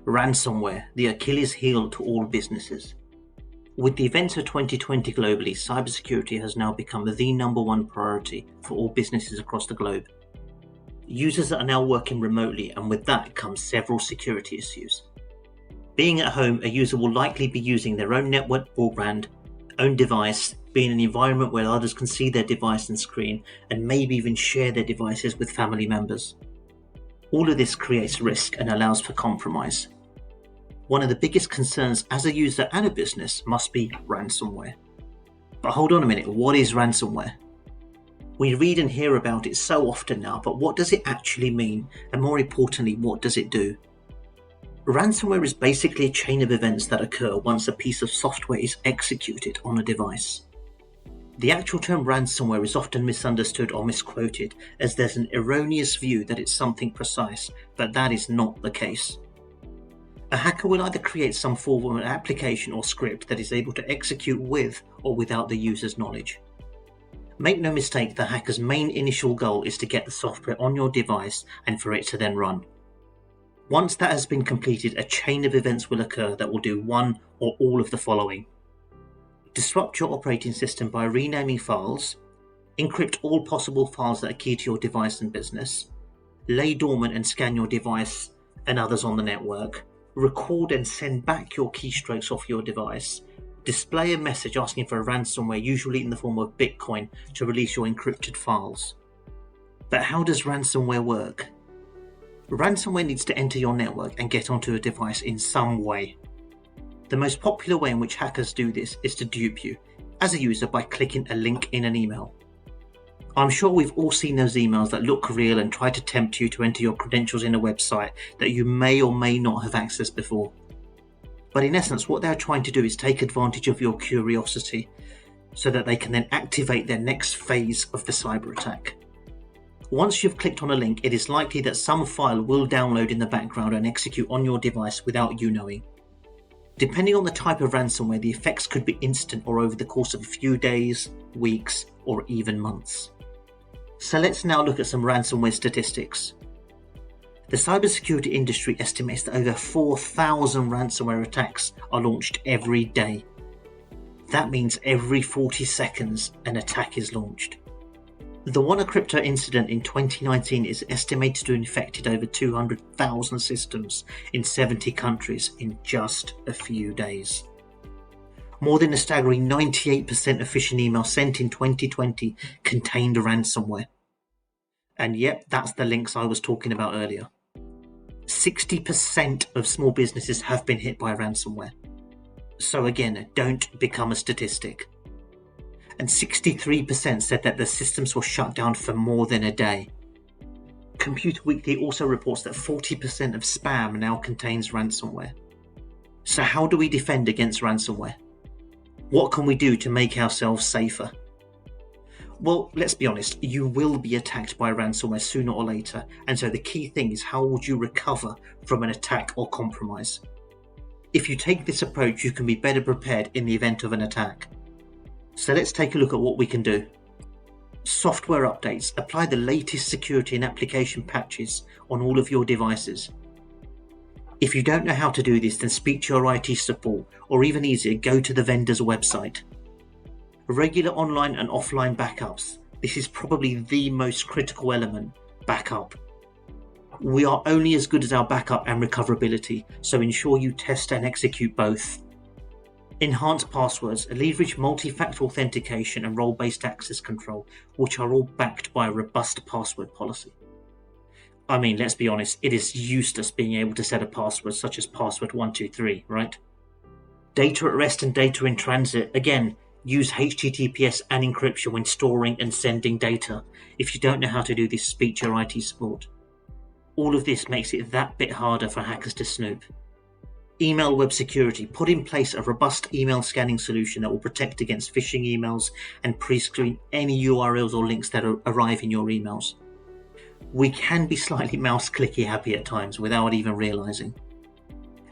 Ransomware, the Achilles heel to all businesses. With the events of 2020 globally, cybersecurity has now become the number one priority for all businesses across the globe. Users are now working remotely, and with that comes several security issues. Being at home, a user will likely be using their own network broadband, own device, be in an environment where others can see their device and screen, and maybe even share their devices with family members. All of this creates risk and allows for compromise. One of the biggest concerns as a user and a business must be ransomware. But hold on a minute, what is ransomware? We read and hear about it so often now, but what does it actually mean? And more importantly, what does it do? Ransomware is basically a chain of events that occur once a piece of software is executed on a device. The actual term ransomware is often misunderstood or misquoted, as there's an erroneous view that it's something precise, but that is not the case. A hacker will either create some form of an application or script that is able to execute with or without the user's knowledge. Make no mistake, the hacker's main initial goal is to get the software on your device and for it to then run. Once that has been completed, a chain of events will occur that will do one or all of the following. Disrupt your operating system by renaming files, encrypt all possible files that are key to your device and business, lay dormant and scan your device and others on the network, record and send back your keystrokes off your device, display a message asking for a ransomware, usually in the form of Bitcoin, to release your encrypted files. But how does ransomware work? Ransomware needs to enter your network and get onto a device in some way. The most popular way in which hackers do this is to dupe you, as a user, by clicking a link in an email. I'm sure we've all seen those emails that look real and try to tempt you to enter your credentials in a website that you may or may not have accessed before. But in essence, what they're trying to do is take advantage of your curiosity so that they can then activate their next phase of the cyber attack. Once you've clicked on a link, it is likely that some file will download in the background and execute on your device without you knowing. Depending on the type of ransomware, the effects could be instant or over the course of a few days, weeks, or even months. So let's now look at some ransomware statistics. The cybersecurity industry estimates that over 4,000 ransomware attacks are launched every day. That means every 40 seconds an attack is launched. The WannaCrypto incident in 2019 is estimated to have infected over 200,000 systems in 70 countries in just a few days. More than a staggering 98% of phishing emails sent in 2020 contained ransomware. And yep, that's the links I was talking about earlier. 60% of small businesses have been hit by ransomware. So again, don't become a statistic. And 63% said that the systems were shut down for more than a day. Computer Weekly also reports that 40% of spam now contains ransomware. So how do we defend against ransomware? What can we do to make ourselves safer? Well, let's be honest, you will be attacked by ransomware sooner or later, and so the key thing is, how would you recover from an attack or compromise? If you take this approach, you can be better prepared in the event of an attack. So let's take a look at what we can do. Software updates. Apply the latest security and application patches on all of your devices. If you don't know how to do this, then speak to your IT support, or even easier, go to the vendor's website. Regular online and offline backups. This is probably the most critical element, backup. We are only as good as our backup and recoverability, so ensure you test and execute both. Enhanced passwords, leverage multi-factor authentication and role-based access control, which are all backed by a robust password policy. I mean, let's be honest, it is useless being able to set a password such as password 123, right? Data at rest and data in transit. Again, use HTTPS and encryption when storing and sending data. If you don't know how to do this, speak to your IT support. All of this makes it that bit harder for hackers to snoop. Email web security. Put in place a robust email scanning solution that will protect against phishing emails and pre-screen any URLs or links that arrive in your emails. We can be slightly mouse clicky happy at times without even realizing.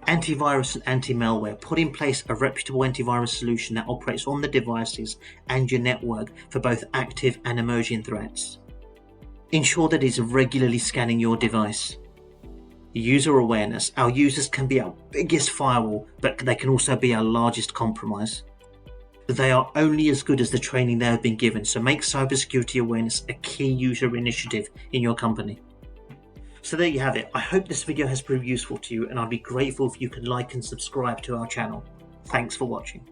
Antivirus and anti-malware. Put in place a reputable antivirus solution that operates on the devices and your network for both active and emerging threats. Ensure that it is regularly scanning your device. User awareness. Our users can be our biggest firewall, but they can also be our largest compromise. They are only as good as the training they have been given, so make cybersecurity awareness a key user initiative in your company. So there you have it. I hope this video has proved useful to you, and I'd be grateful if you could like and subscribe to our channel. Thanks for watching.